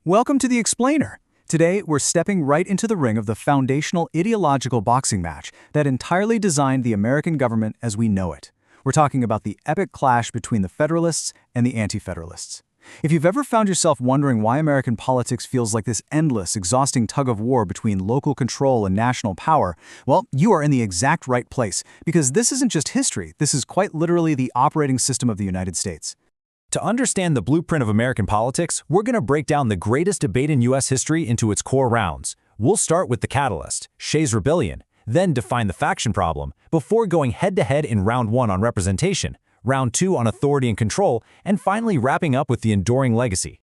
Welcome to The Explainer. Today, we're stepping right into the ring of the foundational ideological boxing match that entirely designed the American government as we know it. We're talking about the epic clash between the Federalists and the Anti-Federalists. If you've ever found yourself wondering why American politics feels like this endless, exhausting tug-of-war between local control and national power, well, you are in the exact right place, because this isn't just history, this is quite literally the operating system of the United States. To understand the blueprint of American politics, we're going to break down the greatest debate in U.S. history into its core rounds. We'll start with the catalyst, Shays' Rebellion, then define the faction problem, before going head-to-head in Round 1 on representation, Round 2 on authority and control, and finally wrapping up with the enduring legacy.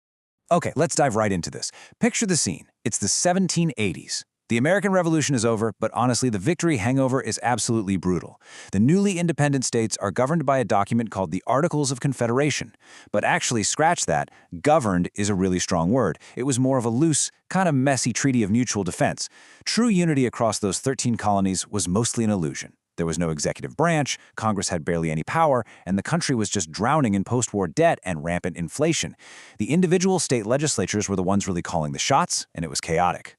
Okay, let's dive right into this. Picture the scene. It's the 1780s. The American Revolution is over, but honestly, the victory hangover is absolutely brutal. The newly independent states are governed by a document called the Articles of Confederation. But actually, scratch that, governed is a really strong word. It was more of a loose, kind of messy treaty of mutual defense. True unity across those 13 colonies was mostly an illusion. There was no executive branch, Congress had barely any power, and the country was just drowning in post-war debt and rampant inflation. The individual state legislatures were the ones really calling the shots, and it was chaotic.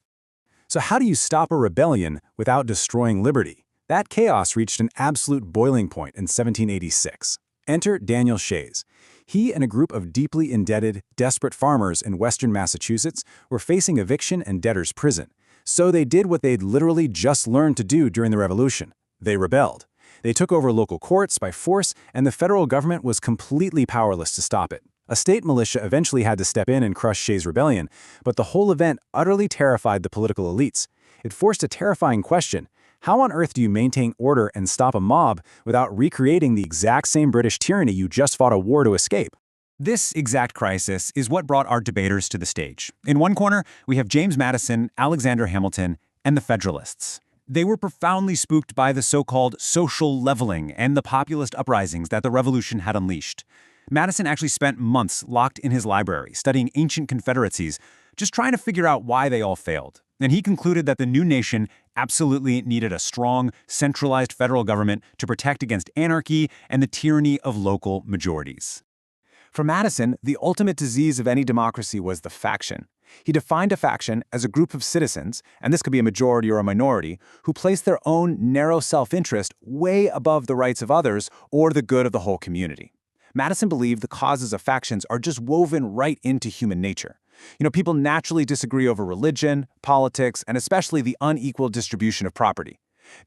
So how do you stop a rebellion without destroying liberty? That chaos reached an absolute boiling point in 1786. Enter Daniel Shays. He and a group of deeply indebted, desperate farmers in western Massachusetts were facing eviction and debtor's prison. So they did what they'd literally just learned to do during the Revolution. They rebelled. They took over local courts by force, and the federal government was completely powerless to stop it. A state militia eventually had to step in and crush Shays' rebellion, but the whole event utterly terrified the political elites. It forced a terrifying question: how on earth do you maintain order and stop a mob without recreating the exact same British tyranny you just fought a war to escape? This exact crisis is what brought our debaters to the stage. In one corner, we have James Madison, Alexander Hamilton, and the Federalists. They were profoundly spooked by the so-called social leveling and the populist uprisings that the Revolution had unleashed. Madison actually spent months locked in his library, studying ancient confederacies, just trying to figure out why they all failed. And he concluded that the new nation absolutely needed a strong, centralized federal government to protect against anarchy and the tyranny of local majorities. For Madison, the ultimate disease of any democracy was the faction. He defined a faction as a group of citizens, and this could be a majority or a minority, who place their own narrow self-interest way above the rights of others or the good of the whole community. Madison believed the causes of factions are just woven right into human nature. People naturally disagree over religion, politics, and especially the unequal distribution of property.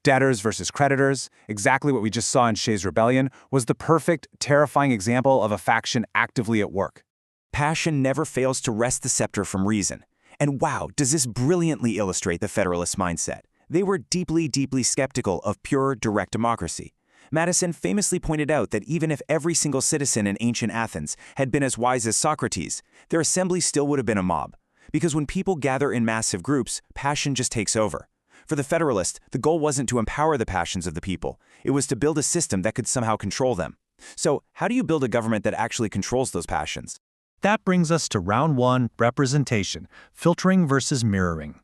Debtors versus creditors, exactly what we just saw in Shays' Rebellion, was the perfect, terrifying example of a faction actively at work. Passion never fails to wrest the scepter from reason. And wow, does this brilliantly illustrate the Federalist mindset. They were deeply, deeply skeptical of pure, direct democracy. Madison famously pointed out that even if every single citizen in ancient Athens had been as wise as Socrates, their assembly still would have been a mob. Because when people gather in massive groups, passion just takes over. For the Federalists, the goal wasn't to empower the passions of the people. It was to build a system that could somehow control them. So, how do you build a government that actually controls those passions? That brings us to Round 1, representation, filtering versus mirroring.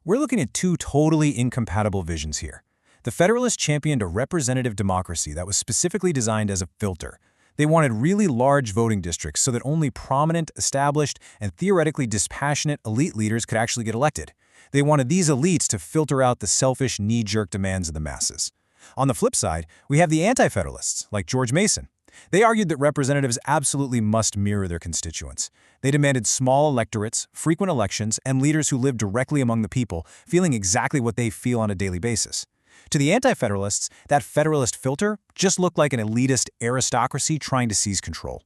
We're looking at two totally incompatible visions here. The Federalists championed a representative democracy that was specifically designed as a filter. They wanted really large voting districts so that only prominent, established, and theoretically dispassionate elite leaders could actually get elected. They wanted these elites to filter out the selfish, knee-jerk demands of the masses. On the flip side, we have the Anti-Federalists, like George Mason. They argued that representatives absolutely must mirror their constituents. They demanded small electorates, frequent elections, and leaders who lived directly among the people, feeling exactly what they feel on a daily basis. To the Anti-Federalists, that Federalist filter just looked like an elitist aristocracy trying to seize control.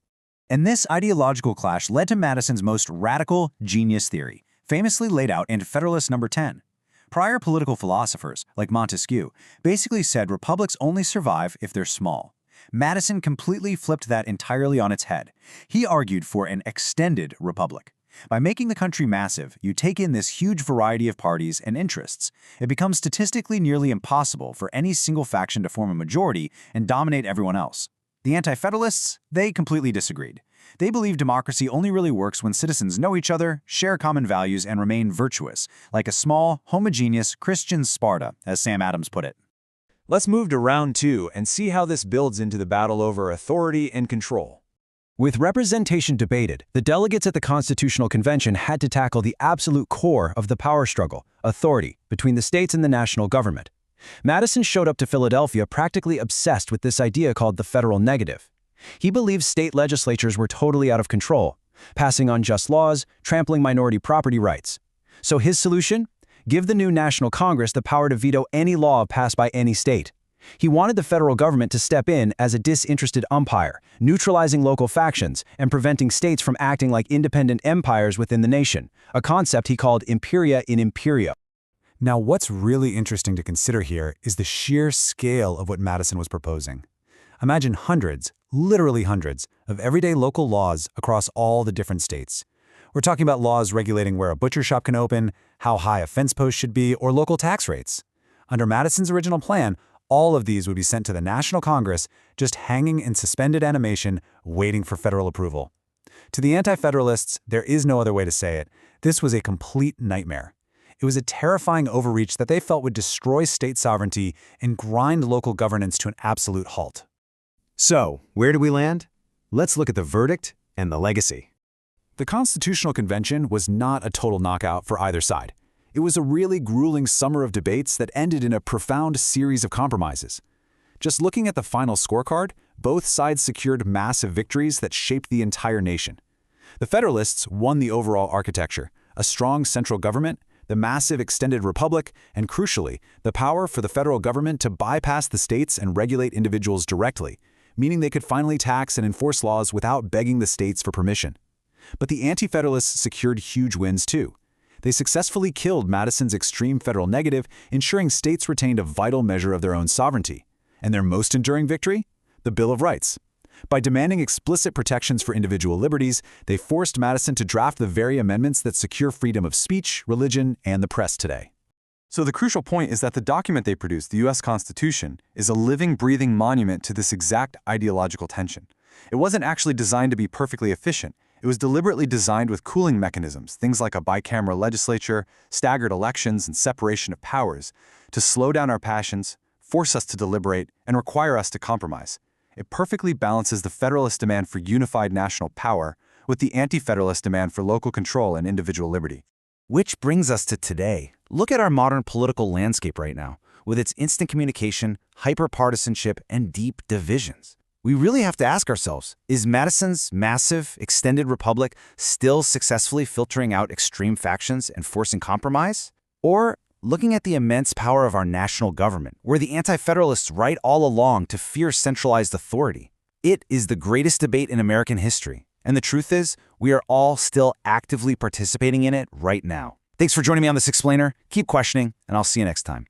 And this ideological clash led to Madison's most radical genius theory, famously laid out in Federalist No. 10. Prior political philosophers, like Montesquieu, basically said republics only survive if they're small. Madison completely flipped that entirely on its head. He argued for an extended republic. By making the country massive, you take in this huge variety of parties and interests. It becomes statistically nearly impossible for any single faction to form a majority and dominate everyone else. The Anti-Federalists, they completely disagreed. They believe democracy only really works when citizens know each other, share common values, and remain virtuous, like a small, homogeneous Christian Sparta, as Sam Adams put it. Let's move to Round 2 and see how this builds into the battle over authority and control. With representation debated, the delegates at the Constitutional Convention had to tackle the absolute core of the power struggle, authority, between the states and the national government. Madison showed up to Philadelphia practically obsessed with this idea called the federal negative. He believed state legislatures were totally out of control, passing unjust laws, trampling minority property rights. So his solution? Give the new National Congress the power to veto any law passed by any state. He wanted the federal government to step in as a disinterested umpire, neutralizing local factions and preventing states from acting like independent empires within the nation, a concept he called imperia in imperio. Now, what's really interesting to consider here is the sheer scale of what Madison was proposing. Imagine hundreds, literally hundreds, of everyday local laws across all the different states. We're talking about laws regulating where a butcher shop can open, how high a fence post should be, or local tax rates. Under Madison's original plan, all of these would be sent to the National Congress, just hanging in suspended animation, waiting for federal approval. To the Anti-Federalists, there is no other way to say it, this was a complete nightmare. It was a terrifying overreach that they felt would destroy state sovereignty and grind local governance to an absolute halt. So, where do we land? Let's look at the verdict and the legacy. The Constitutional Convention was not a total knockout for either side. It was a really grueling summer of debates that ended in a profound series of compromises. Just looking at the final scorecard, both sides secured massive victories that shaped the entire nation. The Federalists won the overall architecture, a strong central government, the massive extended republic, and crucially, the power for the federal government to bypass the states and regulate individuals directly, meaning they could finally tax and enforce laws without begging the states for permission. But the Anti-Federalists secured huge wins too. They successfully killed Madison's extreme federal negative, ensuring states retained a vital measure of their own sovereignty. And their most enduring victory? The Bill of Rights. By demanding explicit protections for individual liberties, they forced Madison to draft the very amendments that secure freedom of speech, religion, and the press today. So the crucial point is that the document they produced, the U.S. Constitution, is a living, breathing monument to this exact ideological tension. It wasn't actually designed to be perfectly efficient. It was deliberately designed with cooling mechanisms, things like a bicameral legislature, staggered elections, and separation of powers, to slow down our passions, force us to deliberate, and require us to compromise. It perfectly balances the Federalist demand for unified national power with the Anti-Federalist demand for local control and individual liberty. Which brings us to today. Look at our modern political landscape right now, with its instant communication, hyper-partisanship, and deep divisions. We really have to ask ourselves, is Madison's massive, extended republic still successfully filtering out extreme factions and forcing compromise? Or, looking at the immense power of our national government, were the Anti-Federalists right all along to fear centralized authority? It is the greatest debate in American history, and the truth is, we are all still actively participating in it right now. Thanks for joining me on this explainer. Keep questioning, and I'll see you next time.